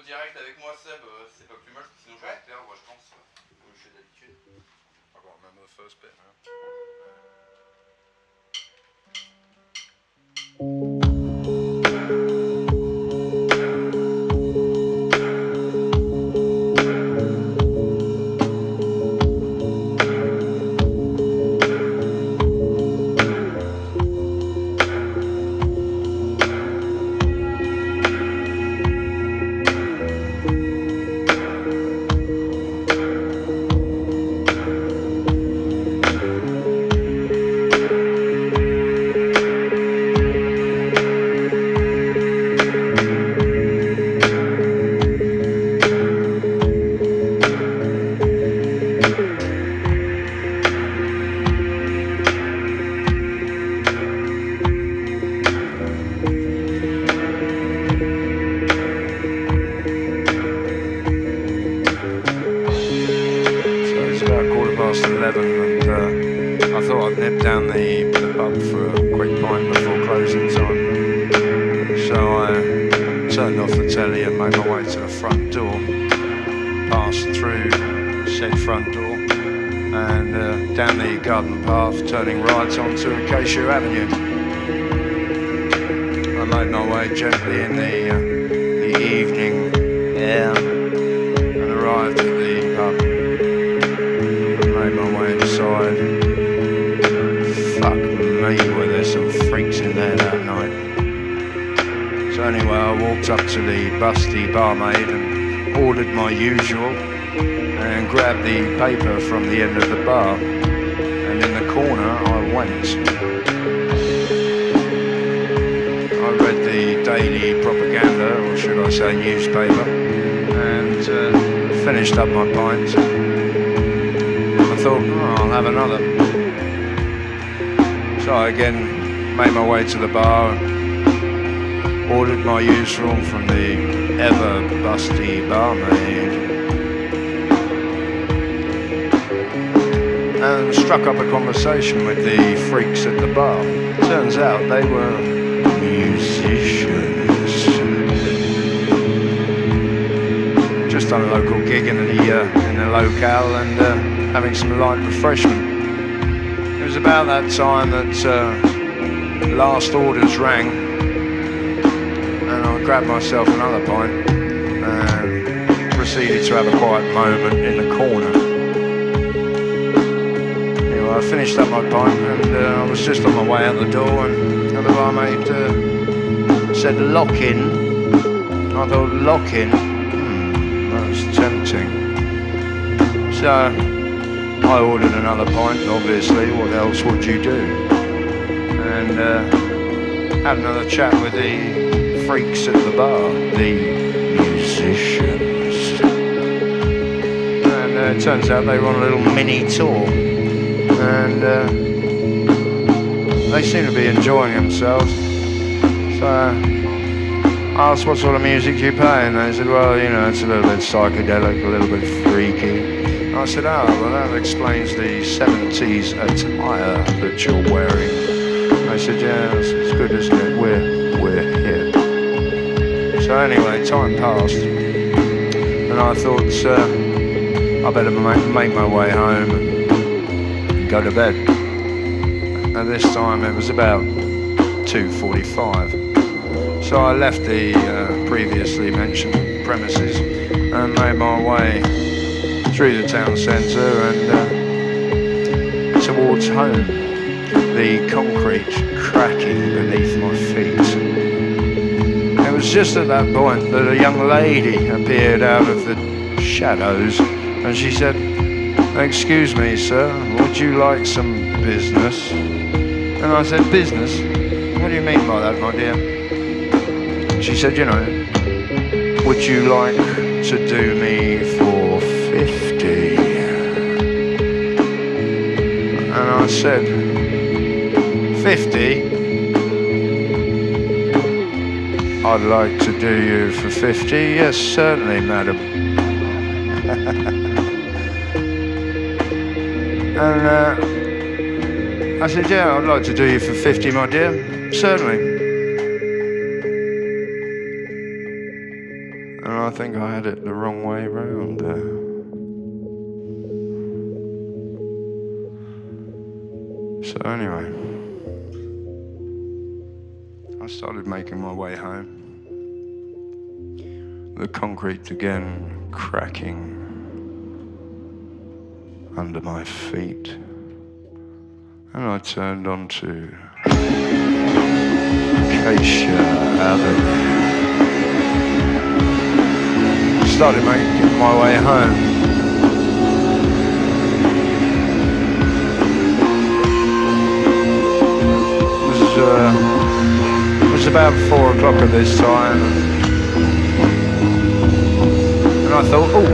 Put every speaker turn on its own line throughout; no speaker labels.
direct avec moi, Seb, c'est pas plus mal, parce que sinon je vais te perdre, moi je pense, comme je fais d'habitude.
I can't remember the first bit now. Turning right onto Acacia Avenue. I made my way gently in the evening air and arrived at the pub. I made my way inside. Fuck me, were there some freaks in there that night. So anyway, I walked up to the busty barmaid and ordered my usual and grabbed the paper from the end of the bar. And in the corner I went. I read the daily propaganda, or should I say newspaper, and finished up my pint. I thought, oh, I'll have another. So I again made my way to the bar, ordered my usual from the ever busty barmaid, and struck up a conversation with the freaks at the bar. Turns out they were musicians. Just done a local gig in the locale and having some light refreshment. It was about that time that last orders rang, and I grabbed myself another pint and proceeded to have a quiet moment in the corner. I finished up my pint and I was just on my way out the door, and the barmaid said lock in. I thought lock in, that was tempting. So I ordered another pint, obviously, what else would you do? And had another chat with the freaks at the bar, the musicians. And it turns out they were on a little mini tour. And they seem to be enjoying themselves. So I asked what sort of music do you play, and they said, well, you know, it's a little bit psychedelic, a little bit freaky. And I said, oh, well, that explains the 70s attire that you're wearing. And they said, yeah, it's good, isn't it? We're hip. So anyway, time passed, and I thought I better make my way home and go to bed. And this time it was about 2:45. So I left the previously mentioned premises and made my way through the town centre and towards home, the concrete cracking beneath my feet. It was just at that point that a young lady appeared out of the shadows, and she said, excuse me, sir, would you like some business? And I said, business? What do you mean by that, my dear? She said, you know, would you like to do me for 50? And I said, 50? I'd like to do you for 50? Yes, certainly, madam. And I said, yeah, I'd like to do you for 50, my dear. Certainly. And I think I had it the wrong way round there. So anyway, I started making my way home. The concrete again cracking under my feet. And I turned onto Acacia Avenue. Started making my way home. It was about 4 o'clock at this time, and I thought, oh,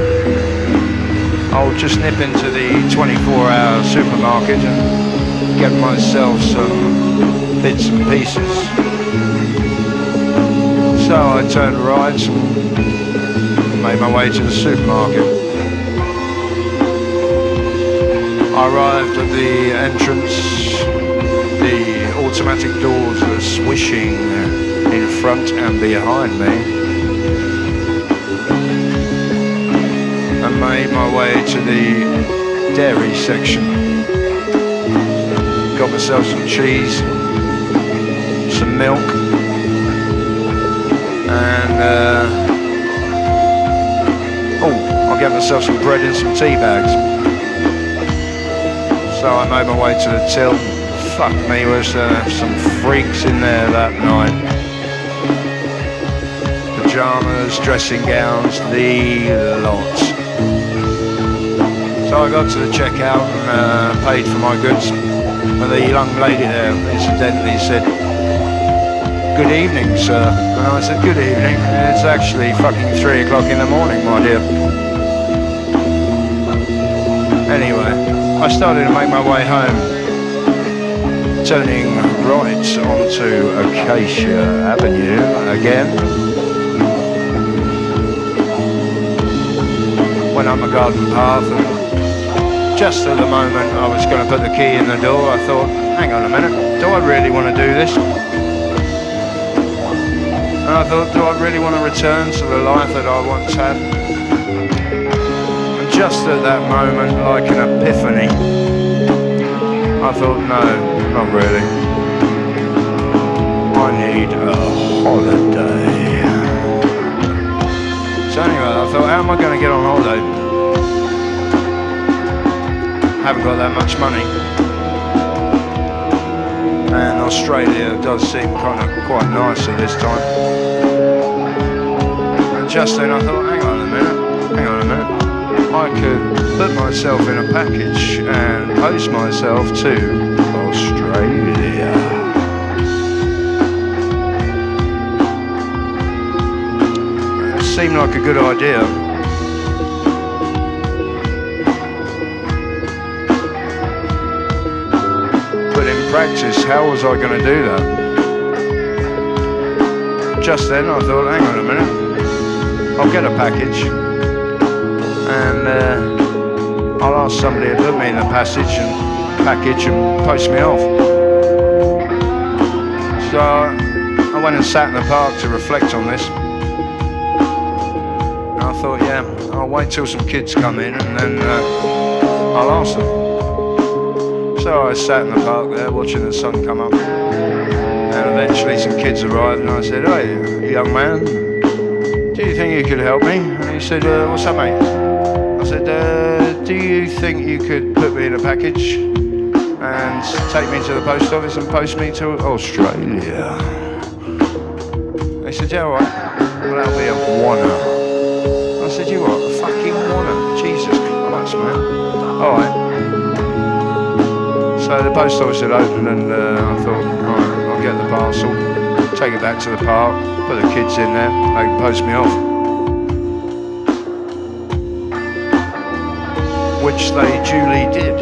I'll just nip into the 24-hour supermarket and get myself some bits and pieces. So I turned right and made my way to the supermarket. I arrived at the entrance. The automatic doors were swishing in front and behind me, and made my way to the dairy section. Got myself some cheese, some milk, and I'll get myself some bread and some tea bags. So I made my way to the till. Fuck me, was some freaks in there that night. Pyjamas, dressing gowns, the lot. So I got to the checkout and paid for my goods. And the young lady there incidentally said, "Good evening, sir." And I said, "Good evening. It's actually fucking 3 o'clock in the morning, my dear." Anyway, I started to make my way home, turning right onto Acacia Avenue again. Went up my garden path, and just at the moment I was going to put the key in the door, I thought, hang on a minute, do I really want to do this? And I thought, do I really want to return to the life that I once had? And just at that moment, like an epiphany, I thought, no, not really. I need a holiday. So anyway, I thought, how am I going to get on holiday? Haven't got that much money. And Australia does seem kind of quite nice at this time. And just then I thought, hang on a minute. I could put myself in a package and post myself to Australia. It seemed like a good idea. But in practice, how was I going to do that? Just then I thought, hang on a minute, I'll get a package. And I'll ask somebody to put me in the package and post me off. So I went and sat in the park to reflect on this. And I thought, yeah, I'll wait till some kids come in and then I'll ask them. So I sat in the park there watching the sun come up. And eventually some kids arrived and I said, "Hey, young man, do you think you could help me?" And he said, "What's up, mate?" I said, "Do you think you could put me in a package and take me to the post office and post me to Australia?" They said, "Yeah, all right. Well, that'll be a wonner." I said, "You what? A fucking wonner? Jesus Christ, man. All right." So the post office had opened and I thought, all right, I'll get the parcel, take it back to the park, put the kids in there, they can post me off. Which they duly did.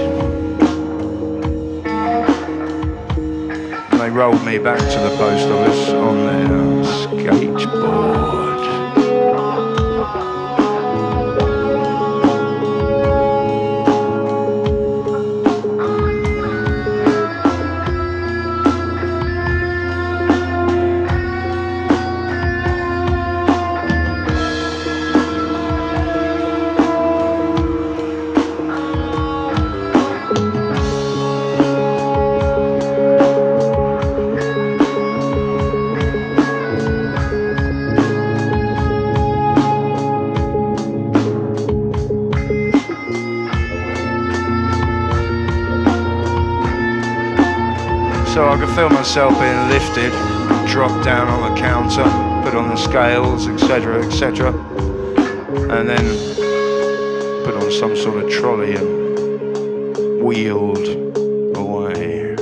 And they rolled me back to the post office on their skateboard. I could feel myself being lifted, dropped down on the counter, put on the scales, etc., etc., and then put on some sort of trolley and wheeled away.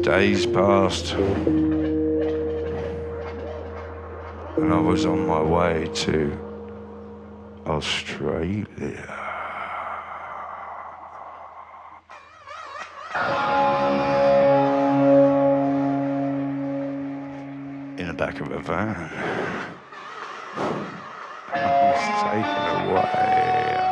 Days passed, and I was on my way to Australia. In the back of a van. I was taken away.